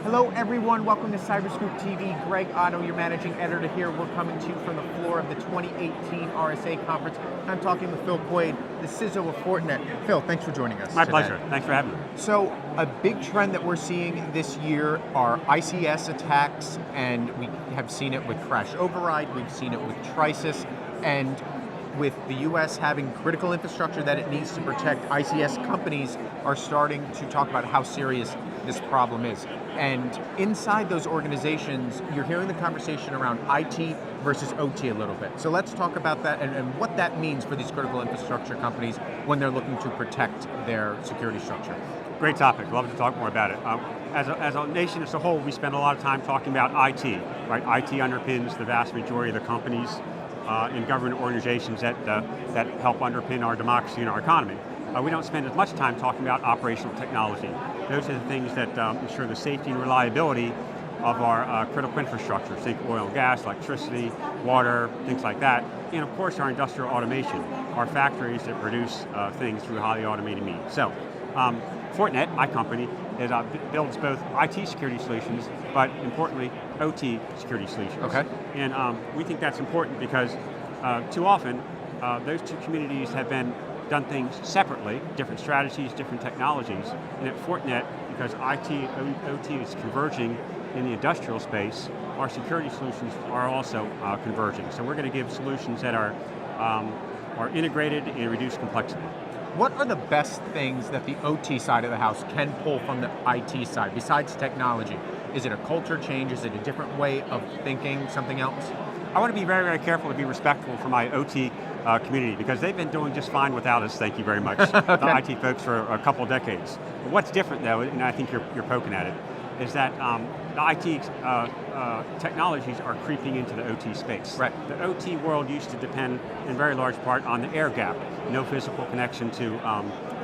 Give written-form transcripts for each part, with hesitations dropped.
Hello everyone, welcome to Cyberscoop TV. Greg Otto, your managing editor here. We're coming to you from the floor of the 2018 RSA conference. I'm talking with Phil Quade, the CISO of Fortinet. Phil, thanks for joining us. My pleasure, thanks for having me. So, a big trend that we're seeing this year are ICS attacks, and we have seen it with Crash Override, we've seen it with Trisis, and with the US having critical infrastructure that it needs to protect, ICS companies are starting to talk about how serious this problem is. And inside those organizations, you're hearing the conversation around IT versus OT a little bit. So let's talk about that and what that means for these critical infrastructure companies when they're looking to protect their security structure. Great topic, love to talk more about it. As a nation as a whole, we spend a lot of time talking about IT, right? IT underpins the vast majority of the companies and government organizations that help underpin our democracy and our economy. We don't spend as much time talking about operational technology. Those are the things that ensure the safety and reliability of our critical infrastructure. Think oil and gas, electricity, water, things like that. And of course our industrial automation, our factories that produce things through highly automated means. So, Fortinet, my company, builds both IT security solutions, but importantly, OT security solutions. Okay. And we think that's important because too often, those two communities have done things separately, different strategies, different technologies. And at Fortinet, because IT, OT is converging in the industrial space, our security solutions are also converging. So we're going to give solutions that are integrated and reduce complexity. What are the best things that the OT side of the house can pull from the IT side, besides technology? Is it a culture change? Is it a different way of thinking, something else? I want to be very, very careful to be respectful for my OT community because they've been doing just fine without us, thank you very much, Okay. The IT folks for a couple of decades. But what's different though, and I think you're poking at it, is that the IT technologies are creeping into the OT space. Right. The OT world used to depend in very large part on the air gap, no physical connection to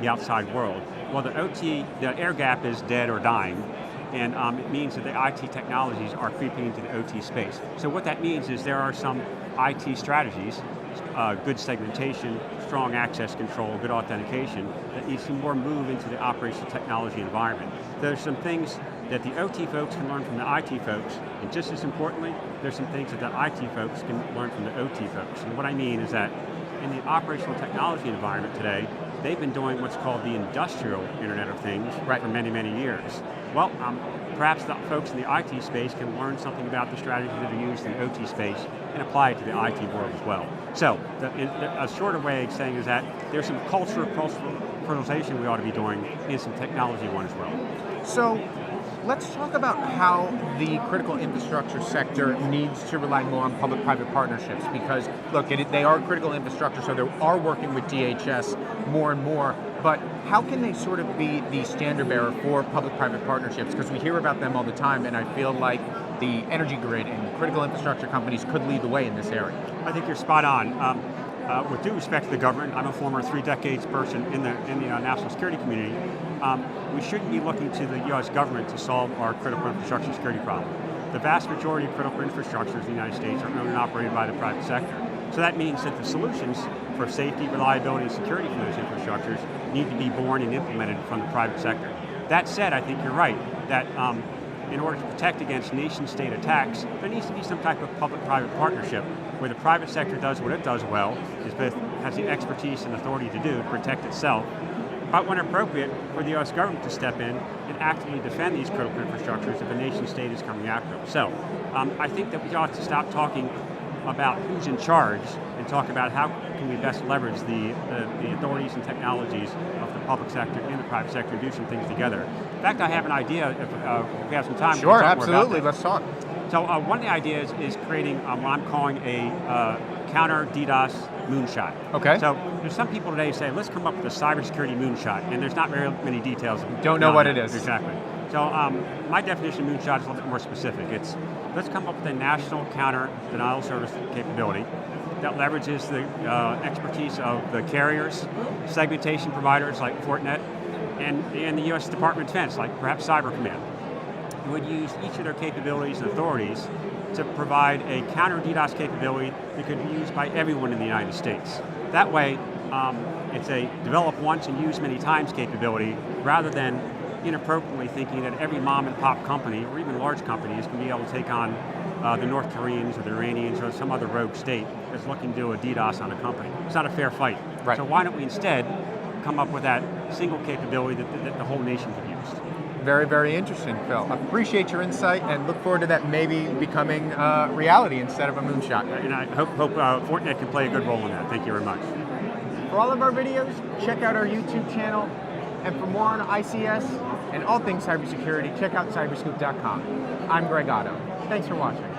the outside world. Well, the air gap is dead or dying, and it means that the IT technologies are creeping into the OT space. So what that means is there are some IT strategies, good segmentation, strong access control, good authentication, that needs to more move into the operational technology environment. There's some things that the OT folks can learn from the IT folks, and just as importantly, there's some things that the IT folks can learn from the OT folks. And what I mean is that in the operational technology environment today, they've been doing what's called the industrial Internet of Things for many, many years. Well, perhaps the folks in the IT space can learn something about the strategies that are used in the OT space and apply it to the IT world as well. So, a shorter way of saying is that there's some cultural fertilization we ought to be doing and some technology one as well. So, let's talk about how the critical infrastructure sector needs to rely more on public-private partnerships because, look, they are critical infrastructure, so they are working with DHS more and more, but how can they sort of be the standard bearer for public-private partnerships? Because we hear about them all the time, and I feel like the energy grid and critical infrastructure companies could lead the way in this area. I think you're spot on. With due respect to the government, I'm a former 3 decades person in the national security community. We shouldn't be looking to the U.S. government to solve our critical infrastructure security problem. The vast majority of critical infrastructures in the United States are owned and operated by the private sector. So that means that the solutions for safety, reliability, and security for those infrastructures need to be born and implemented from the private sector. That said, I think you're right that in order to protect against nation-state attacks, there needs to be some type of public-private partnership where the private sector does what it does well, has the expertise and authority to do to protect itself, but when appropriate, for the U.S. government to step in and actively defend these critical infrastructures if a nation-state is coming after them. So, I think that we ought to stop talking about who's in charge and talk about how can we best leverage the authorities and technologies of the public sector and the private sector to do some things together. In fact, I have an idea, if we have some time. Sure, absolutely, let's talk. So one of the ideas is creating what I'm calling a counter DDoS moonshot. Okay. So there's some people today say, let's come up with a cybersecurity moonshot, and there's not very many details. Don't know what it is. Exactly. So my definition of moonshot is a little bit more specific. It's, let's come up with a national counter denial service capability that leverages the expertise of the carriers, segmentation providers like Fortinet, and the U.S. Department of Defense, like perhaps Cyber Command. It would use each of their capabilities and authorities to provide a counter DDoS capability that could be used by everyone in the United States. That way, it's a develop once and use many times capability rather than inappropriately thinking that every mom and pop company, or even large companies, can be able to take on the North Koreans or the Iranians or some other rogue state that's looking to do a DDoS on a company. It's not a fair fight. Right. So why don't we instead come up with that single capability that the whole nation could use? Very, very interesting, Phil. Appreciate your insight and look forward to that maybe becoming reality instead of a moonshot. And I hope Fortinet can play a good role in that. Thank you very much. For all of our videos, check out our YouTube channel. And for more on ICS and all things cybersecurity, check out cyberscoop.com. I'm Greg Otto. Thanks for watching.